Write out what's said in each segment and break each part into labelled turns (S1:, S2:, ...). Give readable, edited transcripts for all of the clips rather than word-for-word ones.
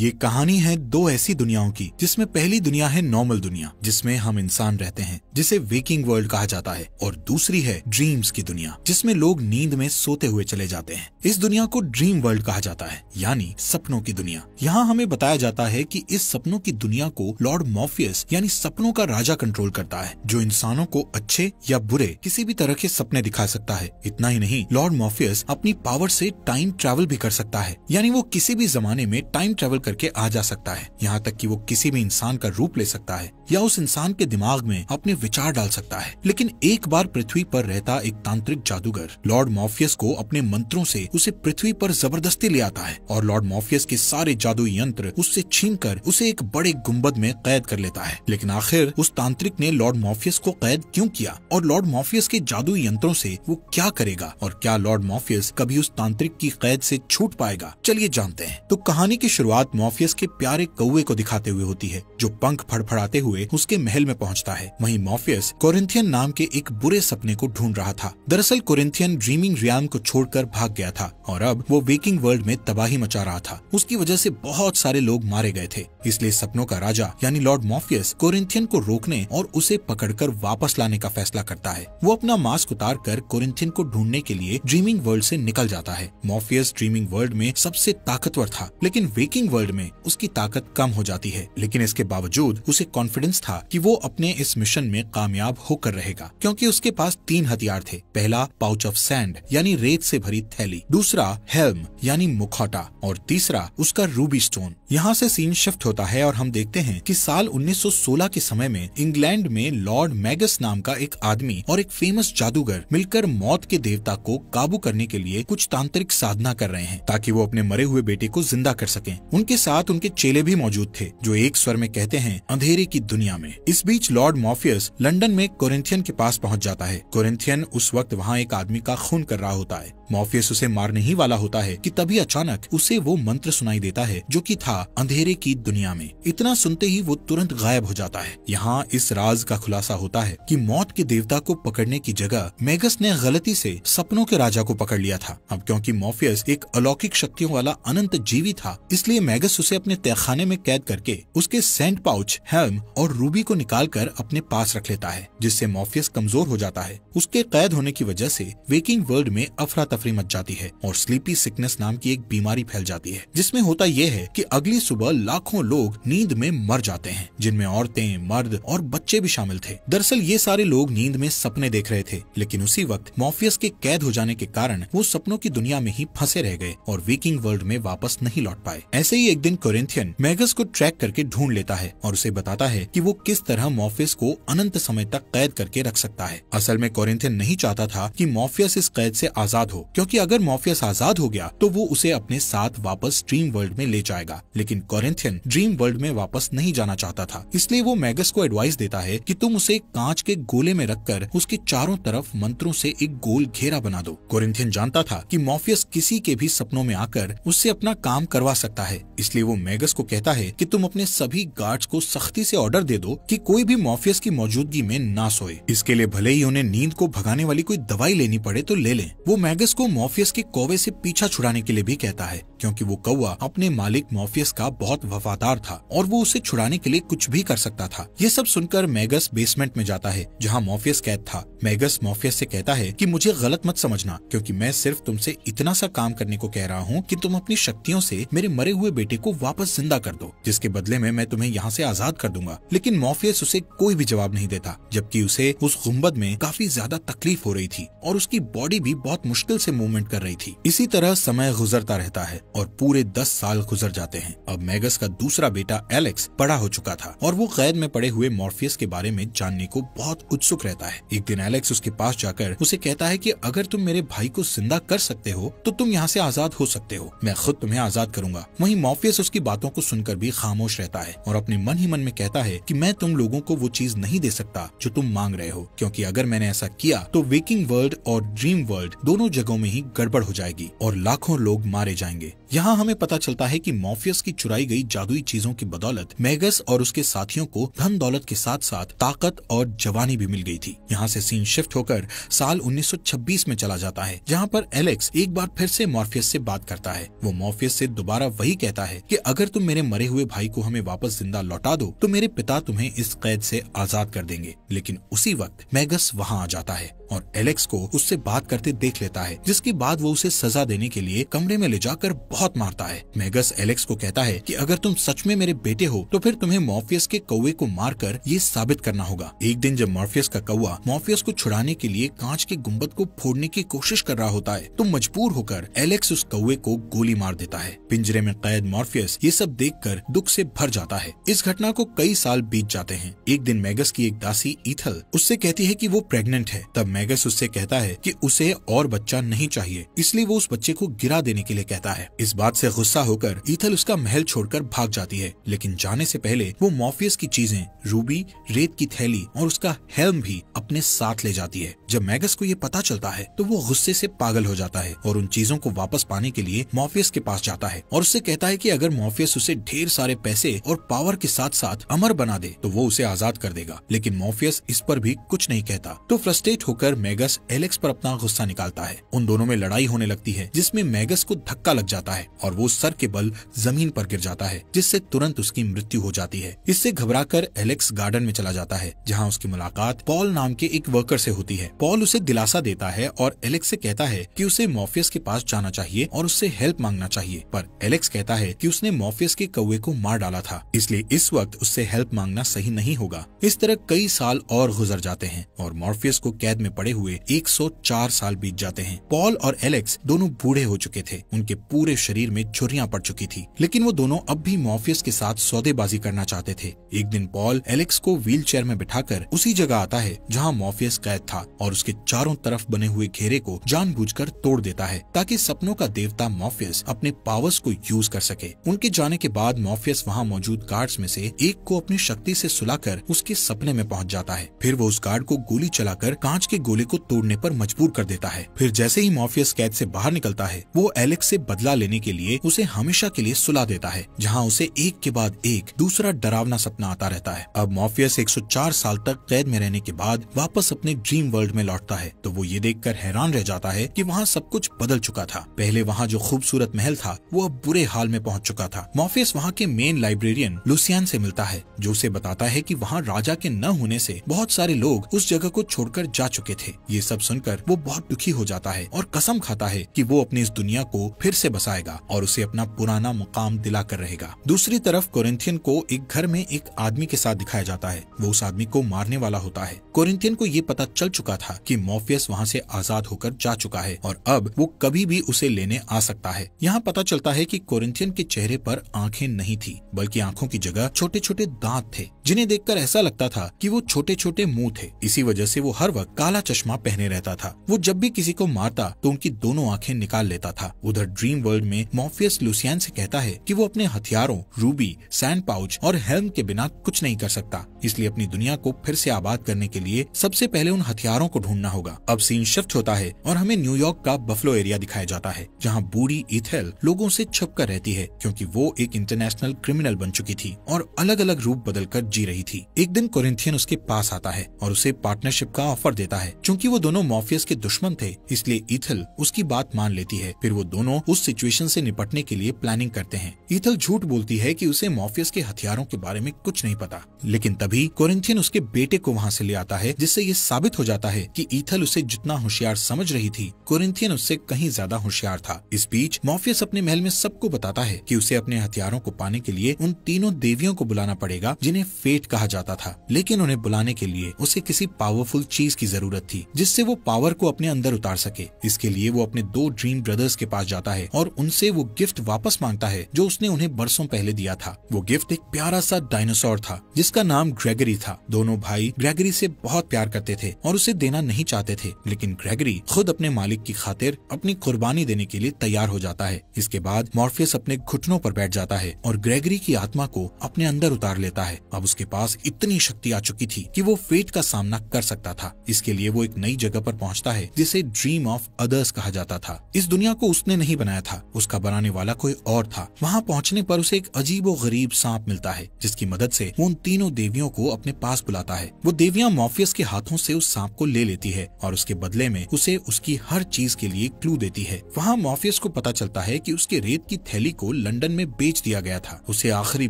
S1: ये कहानी है दो ऐसी दुनियाओं की, जिसमें पहली दुनिया है नॉर्मल दुनिया, जिसमें हम इंसान रहते हैं, जिसे वेकिंग वर्ल्ड कहा जाता है, और दूसरी है ड्रीम्स की दुनिया, जिसमें लोग नींद में सोते हुए चले जाते हैं। इस दुनिया को ड्रीम वर्ल्ड कहा जाता है, यानी सपनों की दुनिया। यहाँ हमें बताया जाता है कि इस सपनों की दुनिया को लॉर्ड मॉर्फियस यानी सपनों का राजा कंट्रोल करता है, जो इंसानों को अच्छे या बुरे किसी भी तरह के सपने दिखा सकता है। इतना ही नहीं, लॉर्ड मॉर्फियस अपनी पावर से टाइम ट्रैवल भी कर सकता है, यानी वो किसी भी जमाने में टाइम ट्रैवल करके आ जा सकता है। यहाँ तक कि वो किसी भी इंसान का रूप ले सकता है या उस इंसान के दिमाग में अपने विचार डाल सकता है। लेकिन एक बार पृथ्वी पर रहता एक तांत्रिक जादूगर लॉर्ड मॉर्फियस को अपने मंत्रों से उसे पृथ्वी पर जबरदस्ती ले आता है और लॉर्ड मॉर्फियस के सारे जादुई यंत्र उससे छीनकर उसे एक बड़े गुंबद में कैद कर लेता है। लेकिन आखिर उस तांत्रिक ने लॉर्ड मॉर्फियस को कैद क्यों किया और लॉर्ड मॉर्फियस के जादुई यंत्रों से वो क्या करेगा, और क्या लॉर्ड मॉर्फियस कभी उस तांत्रिक की कैद से छूट पाएगा? चलिए जानते हैं। तो कहानी की शुरुआत मॉर्फियस के प्यारे कौवे को दिखाते हुए होती है, जो पंख फड़फड़ाते हुए उसके महल में पहुंचता है। वहीं मॉर्फियस कोरिंथियन नाम के एक बुरे सपने को ढूंढ रहा था। दरअसल कोरिंथियन ड्रीमिंग रियाम को छोड़कर भाग गया था और अब वो वेकिंग वर्ल्ड में तबाही मचा रहा था। उसकी वजह से बहुत सारे लोग मारे गए थे। इसलिए सपनों का राजा यानी लॉर्ड मॉर्फियस कोरिंथियन को रोकने और उसे पकड़कर वापस लाने का फैसला करता है। वो अपना मास्क उतार कर कोरिंथियन को ढूंढने के लिए ड्रीमिंग वर्ल्ड से निकल जाता है। मॉर्फियस ड्रीमिंग वर्ल्ड में सबसे ताकतवर था, लेकिन वेकिंग वर्ल्ड में उसकी ताकत कम हो जाती है। लेकिन इसके बावजूद उसे कॉन्फिडेंस था कि वो अपने इस मिशन में कामयाब होकर रहेगा, क्योंकि उसके पास 3 हथियार थे। पहला पाउच ऑफ सैंड यानी रेत से भरी थैली, दूसरा हेल्म यानी मुखौटा, और तीसरा उसका रूबी स्टोन। यहाँ से सीन शिफ्ट होता है और हम देखते हैं कि साल 1916 के समय में इंग्लैंड में लॉर्ड मैगस नाम का एक आदमी और एक फेमस जादूगर मिलकर मौत के देवता को काबू करने के लिए कुछ तांत्रिक साधना कर रहे हैं, ताकि वो अपने मरे हुए बेटे को जिंदा कर सकें। उनके साथ उनके चेले भी मौजूद थे, जो एक स्वर में कहते हैं अंधेरे की दुनिया में। इस बीच लॉर्ड मॉर्फियस लंदन में कोरिंथियन के पास पहुंच जाता है। कोरिंथियन उस वक्त वहां एक आदमी का खून कर रहा होता है। मॉर्फियस उसे मारने ही वाला होता है कि तभी अचानक उसे वो मंत्र सुनाई देता है, जो कि था अंधेरे की दुनिया में। इतना सुनते ही वो तुरंत गायब हो जाता है। यहाँ इस राज का खुलासा होता है कि मौत के देवता को पकड़ने की जगह मैगस ने गलती से सपनों के राजा को पकड़ लिया था। अब क्योंकि मॉर्फियस एक अलौकिक शक्तियों वाला अनंत जीवी था, इसलिए मैगस उसे अपने तहखाने में कैद करके उसके सैंड पाउच, हेल्म और रूबी को निकालकर अपने पास रख लेता है, जिससे मॉर्फियस कमजोर हो जाता है। उसके कैद होने की वजह से वेकिंग वर्ल्ड में अफरा तफरी मच जाती है और स्लीपी सिकनेस नाम की एक बीमारी फैल जाती है, जिसमें होता यह है कि अगली सुबह लाखों लोग नींद में मर जाते हैं, जिनमें औरतें, मर्द और बच्चे भी शामिल थे। दरअसल ये सारे लोग नींद में सपने देख रहे थे, लेकिन उसी वक्त मॉर्फियस के कैद हो जाने के कारण वो सपनों की दुनिया में ही फंसे रह गए और वेकिंग वर्ल्ड में वापस नहीं लौट पाए। ऐसे ही एक दिन कोरिंथियन मैगस को ट्रैक करके ढूंढ लेता है और उसे बताता है कि वो किस तरह मॉर्फियस को अनंत समय तक कैद करके रख सकता है। असल में कोरिंथियन नहीं चाहता था कि मॉर्फियस इस कैद से आजाद हो, क्योंकि अगर मॉर्फियस आजाद हो गया तो वो उसे अपने साथ वापस ड्रीम वर्ल्ड में ले जाएगा। लेकिन कोरिंथियन ड्रीम वर्ल्ड में वापस नहीं जाना चाहता था, इसलिए वो मैगस को एडवाइस देता है कि तुम उसे कांच के गोले में रखकर उसके चारों तरफ मंत्रों से एक गोल घेरा बना दो। कोरिंथियन जानता था कि मॉर्फियस किसी के भी सपनों में आकर उससे अपना काम करवा सकता है, इसलिए वो मैगस को कहता है कि तुम अपने सभी गार्ड्स को सख्ती से ऑर्डर दे दो कि कोई भी मॉर्फियस की मौजूदगी में ना सोए। इसके लिए भले ही उन्हें नींद को भगाने वाली कोई दवाई लेनी पड़े तो ले लें। वो मैगस को मॉर्फियस के कौवे से पीछा छुड़ाने के लिए भी कहता है, क्योंकि वो कौवा अपने मालिक मॉर्फियस का बहुत वफादार था और वो उसे छुड़ाने के लिए कुछ भी कर सकता था। ये सब सुनकर मैगस बेसमेंट में जाता है, जहाँ मॉर्फियस कैद था। मैगस मॉर्फियस से कहता है कि मुझे गलत मत समझना, क्योंकि मैं सिर्फ तुमसे इतना सा काम करने को कह रहा हूँ कि तुम अपनी शक्तियों से मेरे मरे हुए बेटे को वापस जिंदा कर दो, जिसके बदले में मैं तुम्हें यहाँ से आजाद कर दूंगा। लेकिन मॉर्फियस उसे कोई भी जवाब नहीं देता, जबकि उसे उस गुंबद में काफी ज्यादा तकलीफ हो रही थी और उसकी बॉडी भी बहुत मुश्किल से मूवमेंट कर रही थी। इसी तरह समय गुजरता रहता है और पूरे 10 साल गुजर जाते हैं। अब मैगस का दूसरा बेटा एलेक्स बड़ा हो चुका था और वो कैद में पड़े हुए मॉर्फियस के बारे में जानने को बहुत उत्सुक रहता है। एक दिन एलेक्स उसके पास जाकर उसे कहता है कि अगर तुम मेरे भाई को जिंदा कर सकते हो तो तुम यहाँ से आजाद हो सकते हो, मैं खुद तुम्हें आजाद करूंगा। वहीं मॉर्फियस उसकी बातों को सुनकर भी खामोश रहता है और अपने मन ही मन में कहता है कि मैं तुम लोगों को वो चीज नहीं दे सकता जो तुम मांग रहे हो, क्योंकि अगर मैंने ऐसा किया तो वेकिंग वर्ल्ड और ड्रीम वर्ल्ड दोनों जगहों में ही गड़बड़ हो जाएगी और लाखों लोग मारे जाएंगे। यहाँ हमें पता चलता है कि मॉर्फियस की चुराई गई जादुई चीजों की बदौलत मैगस और उसके साथियों को धन दौलत के साथ साथ ताकत और जवानी भी मिल गई थी। यहाँ से सीन शिफ्ट होकर साल 1926 में चला जाता है, जहाँ पर एलेक्स एक बार फिर से मॉर्फियस से बात करता है। वो मॉर्फियस से दोबारा वही कहता है कि अगर तुम मेरे मरे हुए भाई को हमें वापस जिंदा लौटा दो तो मेरे पिता तुम्हें इस कैद से आजाद कर देंगे। लेकिन उसी वक्त मैगस वहाँ आ जाता है और एलेक्स को उससे बात करते देख लेता है, जिसके बाद वो उसे सजा देने के लिए कमरे में ले जाकर बहुत मारता है। मैगस एलेक्स को कहता है कि अगर तुम सच में मेरे बेटे हो तो फिर तुम्हें मॉर्फियस के कौवे को मारकर ये साबित करना होगा। एक दिन जब मॉर्फियस का कौवा मॉर्फियस को छुड़ाने के लिए कांच के गुंबद को फोड़ने की कोशिश कर रहा होता है तो मजबूर होकर एलेक्स उस कौवे को गोली मार देता है। पिंजरे में कैद मॉर्फियस ये सब देखकर दुख से भर जाता है। इस घटना को कई साल बीत जाते हैं। एक दिन मैगस की एक दासी ईथल उससे कहती है कि वो प्रेग्नेंट है। तब मैगस उससे कहता है कि उसे और बच्चा नहीं चाहिए, इसलिए वो उस बच्चे को गिरा देने के लिए कहता है। इस बात से गुस्सा होकर ईथल उसका महल छोड़कर भाग जाती है, लेकिन जाने से पहले वो मॉर्फियस की चीजें रूबी, रेत की थैली और उसका हेल्म भी अपने साथ ले जाती है। जब मैगस को ये पता चलता है तो वो गुस्से से पागल हो जाता है और उन चीजों को वापस पाने के लिए मॉर्फियस के पास जाता है और उससे कहता है कि अगर मॉर्फियस उसे ढेर सारे पैसे और पावर के साथ साथ अमर बना दे तो वो उसे आजाद कर देगा। लेकिन मॉर्फियस इस पर भी कुछ नहीं कहता। तो फ्रस्ट्रेट होकर मैगस एलेक्स पर अपना गुस्सा निकालता है। उन दोनों में लड़ाई होने लगती है, जिसमें मैगस को धक्का लग जाता है और वो सर के बल जमीन पर गिर जाता है, जिससे तुरंत उसकी मृत्यु हो जाती है। इससे घबराकर एलेक्स गार्डन में चला जाता है, जहाँ उसकी मुलाकात पॉल नाम के एक वर्कर से होती है। पॉल उसे दिलासा देता है और एलेक्स से कहता है कि उसे मॉर्फियस के पास जाना चाहिए और उससे हेल्प मांगना चाहिए, पर एलेक्स कहता है कि उसने मॉर्फियस के कौवे को मार डाला था, इसलिए इस वक्त उससे हेल्प मांगना सही नहीं होगा। इस तरह कई साल और गुजर जाते हैं और मॉर्फियस को कैद में पड़े हुए 104 साल बीत जाते हैं। पॉल और एलेक्स दोनों बूढ़े हो चुके थे, उनके पूरे शरीर में झुर्रियां पड़ चुकी थी, लेकिन वो दोनों अब भी मॉर्फियस के साथ सौदेबाजी करना चाहते थे। एक दिन पॉल एलेक्स को व्हील चेयर में बिठाकर उसी जगह आता है जहाँ मॉर्फियस कैद था और उसके चारों तरफ बने हुए घेरे को जानबूझकर तोड़ देता है ताकि सपनों का देवता मॉर्फियस अपने पावर्स को यूज कर सके। उनके जाने के बाद मॉर्फियस वहाँ मौजूद गार्ड्स में से एक को अपनी शक्ति से सुलाकर उसके सपने में पहुँच जाता है। फिर वो उस गार्ड को गोली चलाकर कांच के गोले को तोड़ने पर मजबूर कर देता है। फिर जैसे ही मॉर्फियस कैद से बाहर निकलता है वो एलेक्स से बदला लेने के लिए उसे हमेशा के लिए सुला देता है, जहाँ उसे एक के बाद एक दूसरा डरावना सपना आता रहता है। अब मॉर्फियस 104 साल तक कैद में रहने के बाद वापस अपने ड्रीम वर्ल्ड में लौटता है तो वो ये देखकर हैरान रह जाता है कि वहाँ सब कुछ बदल चुका था। पहले वहाँ जो खूबसूरत महल था वो अब बुरे हाल में पहुँच चुका था। मॉर्फियस वहाँ के मेन लाइब्रेरियन लुसियान से मिलता है, जो उसे बताता है कि वहाँ राजा के न होने से बहुत सारे लोग उस जगह को छोड़कर जा चुके थे। ये सब सुनकर वो बहुत दुखी हो जाता है और कसम खाता है कि वो अपनी इस दुनिया को फिर से बसाएगा और उसे अपना पुराना मुकाम दिला कर रहेगा। दूसरी तरफ कोरिंथियन को एक घर में एक आदमी के साथ दिखाया जाता है। वो उस आदमी को मारने वाला होता है। कोरिंथियन को ये पता चल चुका था कि मॉर्फियस वहाँ से आजाद होकर जा चुका है और अब वो कभी भी उसे लेने आ सकता है। यहाँ पता चलता है कि कोरिंथियन के चेहरे पर आंखें नहीं थी, बल्कि आंखों की जगह छोटे छोटे दांत थे, जिन्हें देखकर ऐसा लगता था कि वो छोटे छोटे मुंह थे। इसी वजह से वो हर वक्त काला चश्मा पहने रहता था। वो जब भी किसी को मारता तो उनकी दोनों आंखें निकाल लेता था। उधर ड्रीम वर्ल्ड में मॉर्फियस लुसियान से कहता है कि वो अपने हथियारों रूबी, सैंड पाउच और हेल्म के बिना कुछ नहीं कर सकता, इसलिए अपनी दुनिया को फिर से आबाद करने के लिए सबसे पहले उन हथियारों को ढूंढना होगा। अब सीन शिफ्ट होता है और हमें न्यूयॉर्क का बफलो एरिया दिखाया जाता है, जहाँ बूढ़ी ईथेल लोगों से छुप कर रहती है, क्योंकि वो एक इंटरनेशनल क्रिमिनल बन चुकी थी और अलग अलग रूप बदलकर जी रही थी। एक दिन कोरिंथियन उसके पास आता है और उसे पार्टनरशिप का ऑफर देता है। चूंकि वो दोनों मॉर्फियस के दुश्मन थे, इसलिए ईथल उसकी बात मान लेती है। फिर वो दोनों उस सिचुएशन से निपटने के लिए प्लानिंग करते हैं। ईथल झूठ बोलती है कि उसे मॉर्फियस के हथियारों के बारे में कुछ नहीं पता, लेकिन तभी कोरिंथियन उसके बेटे को वहाँ से ले आता है, जिससे ये साबित हो जाता है कि ईथल उसे जितना होशियार समझ रही थी, कोरिंथियन उससे कहीं ज्यादा होशियार था। इस बीच मॉर्फियस अपने महल में सबको बताता है कि उसे अपने हथियारों को पाने के लिए उन तीनों देवियों को बुलाना पड़ेगा, जिन्हें फेट कहा जाता था। लेकिन उन्हें बुलाने के लिए उसे किसी पावरफुल चीज की जरूरत थी, जिससे वो पावर को अपने अंदर उतार सके। इसके लिए वो अपने 2 ड्रीम ब्रदर्स के पास जाता है और उनसे वो गिफ्ट वापस मांगता है जो उसने उन्हें बरसों पहले दिया था। वो गिफ्ट एक प्यारा सा डायनासोर था, जिसका नाम ग्रेगरी था। दोनों भाई ग्रेगरी से बहुत प्यार करते थे और उसे देना नहीं चाहते थे, लेकिन ग्रेगरी खुद अपने मालिक की खातिर अपनी कुर्बानी देने के लिए तैयार हो जाता है। इसके बाद मॉर्फियस अपने घुटनों पर बैठ जाता है और ग्रेगरी की आत्मा को अपने अंदर उतार लेता है। अब उसके पास इतनी शक्ति आ चुकी थी कि वो फेट का सामना कर सकता था। इसके लिए वो एक नई जगह पर पहुंचता है, जिसे ड्रीम ऑफ अदर्स कहा जाता था। इस दुनिया को उसने नहीं बनाया था, उसका बनाने वाला कोई और था। वहाँ पहुँचने पर उसे एक अजीबो गरीब सांप मिलता है, जिसकी मदद से वो उन तीनों देवियों को अपने पास बुलाता है। वो देवियाँ मॉर्फियस के हाथों से उस सांप को ले लेती है और उसके बदले में उसे उसकी हर चीज के लिए क्लू देती है। वहाँ मॉर्फियस को पता चलता है कि उसके रेत की थैली को लंदन में बेच दिया गया था। उसे आखिरी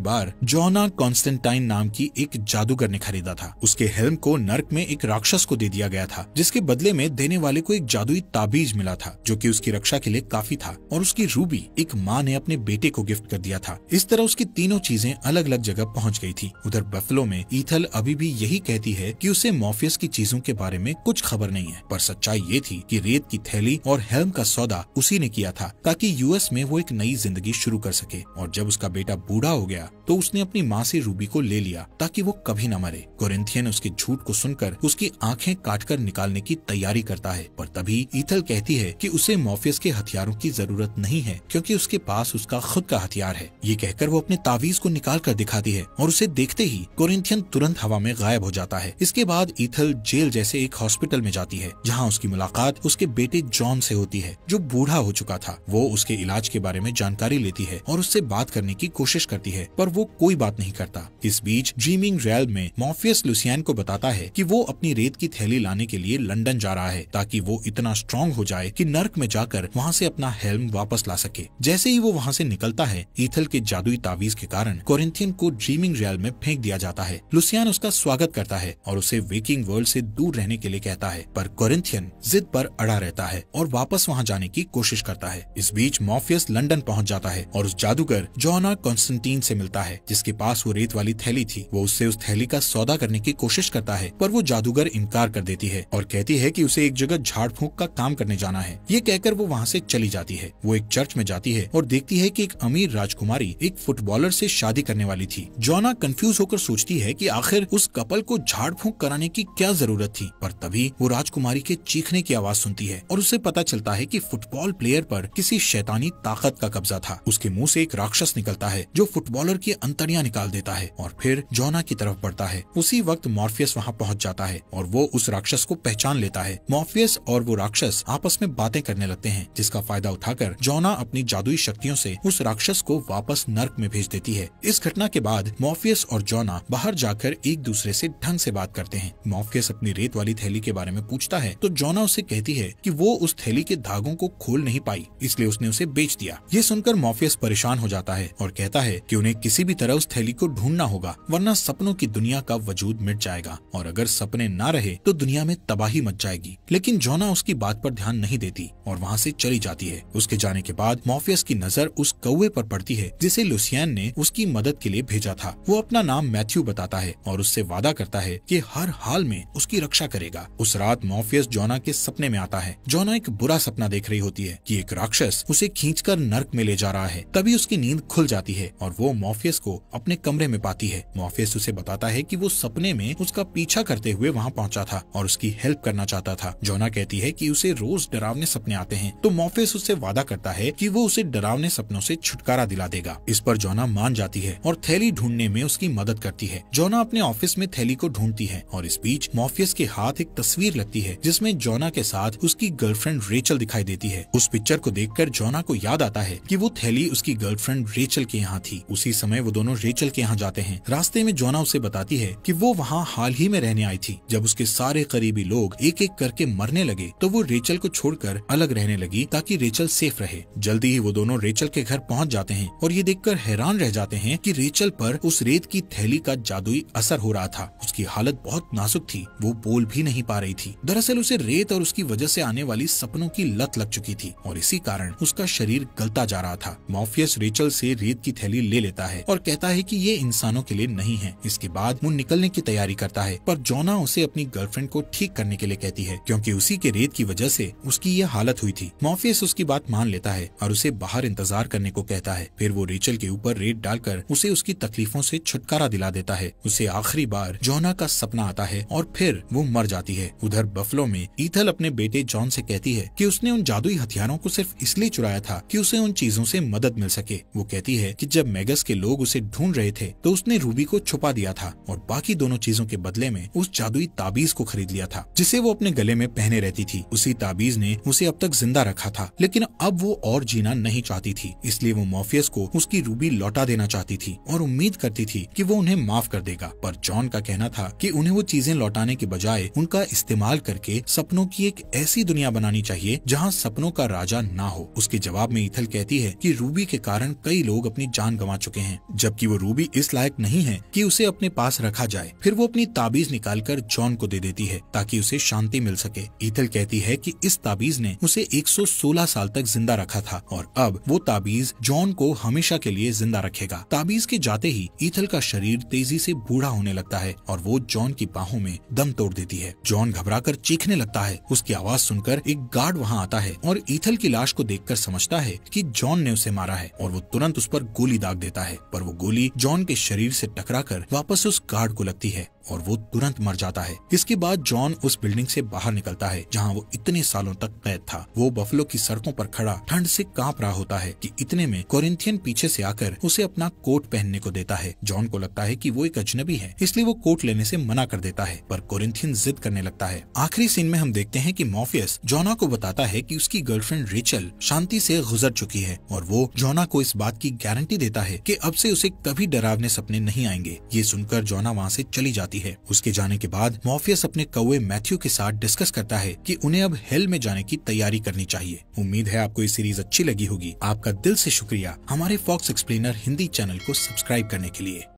S1: बार जोना कॉन्स्टेंटाइन नाम की एक जादूगर ने खरीदा था। उसके हेल्म को नर्क में एक राक्षस को दे दिया गया था, जिसके बदले में देने वाले को एक जादुई ताबीज मिला था जो कि उसकी रक्षा के लिए काफी था, और उसकी रूबी एक माँ ने अपने बेटे को गिफ्ट कर दिया था। इस तरह उसकी तीनों चीजें अलग अलग जगह पहुँच गयी थी। उधर बफलो में ईथल अभी भी यही कहती है कि उसे मॉर्फियस की चीजों के बारे में कुछ खबर नहीं है, पर सच्चाई ये थी कि रेत की थैली और हेल्म का सौदा उसी ने किया था ताकि यूएस में वो एक नई जिंदगी शुरू कर सके। और जब उसका बेटा बूढ़ा हो गया तो उसने अपनी माँ से रूबी को ले लिया ताकि वो कभी न मरे। कोरिंथियन उसके झूठ को सुनकर उसकी आंखें काटकर निकालने की तैयारी करता है, पर तभी ईथल कहती है कि उसे मॉर्फियस के हथियारों की जरूरत नहीं है क्योंकि उसके पास उसका खुद का हथियार है। ये कहकर वो अपने तावीज को निकाल कर दिखाती है और उसे देखते ही कोरिंथियन तुरंत हवा में गायब हो जाता है। इसके बाद ईथल जेल जैसे एक हॉस्पिटल में जाती है, जहाँ उसकी मुलाकात उसके बेटे जॉन से होती है जो बूढ़ा हो चुका था। वो उसके इलाज के बारे में जानकारी लेती है और उससे बात करने की कोशिश करती है, पर वो कोई बात नहीं करता। इस बीच ड्रीमिंग रियल्म में मॉर्फियस लुसियन को बताता है कि वो अपनी रेत की थैली लाने के लिए लंदन जा रहा है ताकि वो इतना स्ट्रॉन्ग हो जाए कि नर्क में जाकर वहाँ से अपना हेल्म वापस ला सके। जैसे ही वो वहाँ से निकलता है, ईथल के जादुई तावीज के कारण कोरिंथियन को ड्रीमिंग रियल्म में फेंक दिया जाता है। लुसियन उसका स्वागत करता है और उसे वेकिंग वर्ल्ड से दूर रहने के लिए कहता है, पर कोरिंथियन जिद पर अड़ा रहता है और वापस वहाँ जाने की कोशिश करता है। इस बीच मॉर्फियस लंदन पहुँच जाता है और उस जादूगर जोना कॉन्स्टेंटाइन से मिलता है जिसके पास वो रेत वाली थैली थी। वो उससे उस थैली का सौदा करने की कोशिश करता है, पर वो जादूगर इनकार कर देती है और कहती है कि उसे एक जगह झाड़ फूंक का काम करने जाना है। ये कहकर वो वहाँ से चली जाती है। वो एक चर्च में जाती है और देखती है कि एक अमीर राजकुमारी एक फुटबॉलर से शादी करने वाली थी। जोना कंफ्यूज होकर सोचती है कि आखिर उस कपल को झाड़ फूंक कराने की क्या जरूरत थी, पर तभी वो राजकुमारी के चीखने की आवाज सुनती है और उसे पता चलता है कि फुटबॉल प्लेयर पर किसी शैतानी ताकत का कब्जा था। उसके मुंह से एक राक्षस निकलता है जो फुटबॉलर की अंतड़ियां निकाल देता है और फिर जोना की तरफ बढ़ता है। उसी वक्त मॉर्फियस वहाँ पहुँच जाता है और वो उस राक्षस को पहचान लेता है। मॉर्फियस और वो राक्षस आपस में बातें करने लगते हैं, जिसका फायदा उठाकर जोना अपनी जादुई शक्तियों से उस राक्षस को वापस नर्क में भेज देती है। इस घटना के बाद मॉर्फियस और जोना बाहर जाकर एक दूसरे से ढंग से बात करते हैं। मॉर्फियस अपनी रेत वाली थैली के बारे में पूछता है तो जोना उसे कहती है कि वो उस थैली के धागों को खोल नहीं पाई, इसलिए उसने उसे बेच दिया। ये सुनकर मॉर्फियस परेशान हो जाता है और कहता है कि उन्हें किसी भी तरह उस थैली को ढूंढना होगा, वरना सपनों की दुनिया का वजूद मिट जाएगा और अगर सपने ना रहे तो दुनिया में तबाही मच जाएगी। लेकिन जोना उसकी बात पर ध्यान नहीं देती और वहाँ से चली जाती है। उसके जाने के बाद मॉर्फियस की नजर उस कौवे पर पड़ती है जिसे लुसियन ने उसकी मदद के लिए भेजा था। वो अपना नाम मैथ्यू बताता है और उससे वादा करता है कि हर हाल में उसकी रक्षा करेगा। उस रात मॉर्फियस जोना के सपने में आता है। जोना एक बुरा सपना देख रही होती है कि एक राक्षस उसे खींचकर नर्क में ले जा रहा है। तभी उसकी नींद खुल जाती है और वो मॉर्फियस को अपने कमरे में पाती है। मॉर्फियस उसे बताता है कि वो सपने में उसका पीछा करते हुए वहाँ पहुँचा था और उसकी हेल्प करना चाहता था। जोना कहती है कि उसे रोज डरावने सपने आते हैं, तो मॉर्फियस उससे वादा करता है कि वो उसे डरावने सपनों से छुटकारा दिला देगा। इस पर जोना मान जाती है और थैली ढूंढने में उसकी मदद करती है। जोना अपने ऑफिस में थैली को ढूंढती है और इस बीच मॉर्फियस के हाथ एक तस्वीर लगती है जिसमें जोना के साथ उसकी गर्लफ्रेंड रेचल दिखाई देती है। उस पिक्चर को देखकर जोना को याद आता है कि वो थैली उसकी गर्लफ्रेंड रेचल के यहाँ थी। उसी समय वो दोनों रेचल के यहाँ जाते हैं। रास्ते में जोना उसे बताती है कि वो वहाँ हाल ही में रहने आई थी। जब उसके सारे करीबी लोग एक एक करके मरने लगे तो वो रेचल को छोड़कर अलग रहने लगी ताकि रेचल सेफ रहे। जल्दी ही वो दोनों रेचल के घर पहुँच जाते हैं और ये देखकर हैरान रह जाते हैं कि रेचल पर उस रेत की थैली का जादुई असर हो रहा था। उसकी हालत बहुत नाजुक थी, वो बोल भी नहीं पा रही थी। दरअसल उसे रेत और उसकी वजह से आने वाली सपनों की लत लग चुकी थी और इसी कारण उसका शरीर गलता जा रहा था। मॉर्फियस रेचल से रेत की थैली ले लेता है और कहता है कि ये इंसानों के लिए नहीं है। इसके बाद वो निकलने की तैयारी करता है, पर जोना उसे अपनी गर्लफ्रेंड को ठीक करने के लिए कहती है क्योंकि उसी के रेत की वजह से उसकी ये हालत हुई थी। मॉर्फियस उसकी बात मान लेता है और उसे बाहर इंतजार करने को कहता है। फिर वो रेचल के ऊपर रेत डालकर उसे उसकी तकलीफों से छुटकारा दिला देता है। उसे आखिरी बार जोना का सपना आता है और फिर वो मर जाती है। उधर बफलो में ईथल अपने बेटे जॉन से कहती है कि उसने उन जादुई हथियारों को सिर्फ इसलिए चुराया था कि उसे उन चीजों से मदद मिल सके। वो कहती है कि जब मेगस के लोग उसे ढूंढ रहे थे तो उसने रूबी को छुपा दिया था और बाकी दोनों चीजों के बदले में उस जादुई ताबीज को खरीद लिया था जिसे वो अपने गले में पहने रहती थी। उसी ताबीज ने उसे अब तक जिंदा रखा था, लेकिन अब वो और और जीना नहीं चाहती थी, इसलिए वो मॉर्फियस को उसकी रूबी लौटा देना चाहती थी और उम्मीद करती थी कि वो उन्हें माफ कर देगा। पर जॉन का कहना था कि उन्हें वो चीजें लौटाने के बजाय उनका इस्तेमाल करके सपनों की एक ऐसी दुनिया बनानी चाहिए जहाँ सपनों का राजा ना हो। उसके जवाब में ईथल कहती है कि रूबी के कारण कई लोग अपनी जान गंवा चुके हैं, जबकि वो रूबी इस लायक नहीं है कि उसे अपने पास रखा जाए। फिर वो अपनी ताबीज निकालकर जॉन को दे देती है ताकि उसे शांति मिल सके। ईथल कहती है कि इस ताबीज ने उसे 116 साल तक जिंदा रखा था और अब वो ताबीज जॉन को हमेशा के लिए जिंदा रखेगा। ताबीज के जाते ही ईथल का शरीर तेजी से बूढ़ा होने लगता है और वो जॉन की बाहों में दम तोड़ देती है। जॉन घबराकर चीखने लगता है। उसकी आवाज सुनकर एक गार्ड वहाँ आता है और ईथल की लाश को देखकर समझता है कि जॉन ने उसे मारा है और वो तुरंत उस पर गोली दाग देता है, पर वो गोली जॉन के शरीर से टकराकर वापस उस गार्ड को लगती है और वो तुरंत मर जाता है। इसके बाद जॉन उस बिल्डिंग से बाहर निकलता है जहाँ वो इतने सालों तक कैद था। वो बफलो की सड़कों पर खड़ा ठंड से कांप रहा होता है कि इतने में कोरिंथियन पीछे से आकर उसे अपना कोट पहनने को देता है। जॉन को लगता है कि वो एक अजनबी है, इसलिए वो कोट लेने से मना कर देता है, पर कोरिंथियन जिद करने लगता है। आखिरी सीन में हम देखते हैं कि मॉर्फियस जोना को बताता है कि उसकी गर्लफ्रेंड रेचल शांति से गुजर चुकी है और वो जोना को इस बात की गारंटी देता है कि अब से उसे कभी डरावने सपने नहीं आएंगे। ये सुनकर जोना वहाँ से चली जाती है। उसके जाने के बाद मॉर्फियस अपने कौवे मैथ्यू के साथ डिस्कस करता है कि उन्हें अब हेल में जाने की तैयारी करनी चाहिए। उम्मीद है आपको ये सीरीज अच्छी लगी होगी। आपका दिल से शुक्रिया हमारे फॉक्स एक्सप्लेनर हिंदी चैनल को सब्सक्राइब करने के लिए।